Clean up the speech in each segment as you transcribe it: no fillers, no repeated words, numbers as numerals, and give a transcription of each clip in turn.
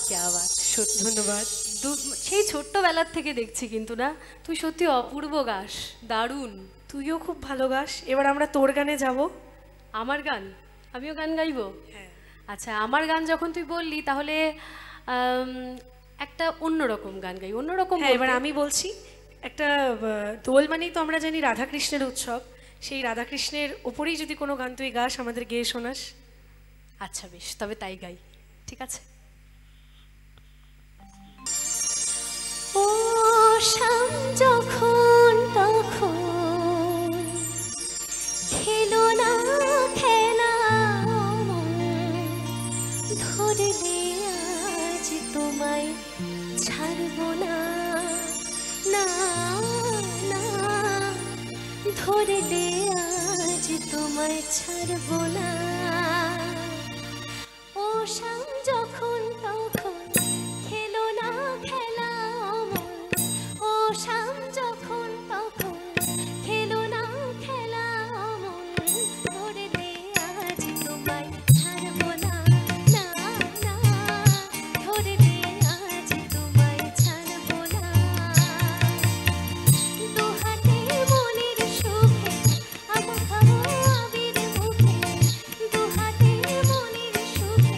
क्या बात সত্যি ধন্যবাদ। সেই ছোট্টবেলার থেকে দেখছি কিন্তু না, তুই সত্যি অপূর্ব গাস, দারুণ। তুইও খুব ভালো গাস। এবার আমরা তোর গানে যাব। আমার গান? আমিও গান গাইবো? হ্যাঁ। আচ্ছা, আমার গান যখন তুই বললি তাহলে একটা অন্যরকম গান গাই। অন্যরকম? এবার আমি বলছি একটা দোল মানেই তো আমরা জানি রাধাকৃষ্ণের উৎসব, সেই রাধাকৃষ্ণের ওপরেই যদি কোনো গান তুই গাস, আমাদের গেয়ে শোনাস। আচ্ছা বেশ, তবে তাই গাই, ঠিক আছে। ও শাম যখন তখন খেলো না খেলা ধরলে আজ তোমায় ছাড়বো না, না না ধরলে আজ তোমায় ছাড়বো না। ও শাম যখন তখন খেলো না খেলা অমন, ও শাম যখন তখন খেলো না খেলা অমন ধরলে আজ তোমায় ছাড়বো না, না না ধরলে আজ তোমায় ছাড়বো না। দুহাতে মনের সুখে মাখাবো আবির মুখে, দুহাতে মনের সুখে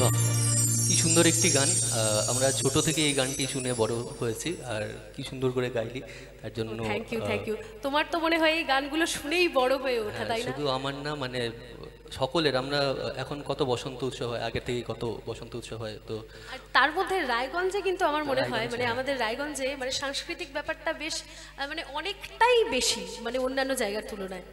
বাহ, কি সুন্দর একটি গান। আমরা ছোট থেকে এই গানটি শুনে বড় হয়েছি, আর কি সুন্দর করে গাইলি, তার জন্য থ্যাংক ইউ থ্যাংক ইউ। তোমার তো মনে হয় এই গানগুলো শুনেই বড় হয়ে ওঠা, হ্যাঁ, তাই না? শুধু আমার না, মানে সকলের। আমরা এখন কত বসন্ত উৎসব হয়, আগে থেকে কত বসন্ত উৎসব হয়, তো আর তার মধ্যে রায়গঞ্জে কিন্তু আমার মনে হয় রায়গঞ্জে, মানে হ্যাঁ। আমাদের রায়গঞ্জে মানে সাংস্কৃতিক ব্যাপারটা বেশ মানে অনেকটাই বেশি মানে অন্যান্য জায়গার তুলনায়।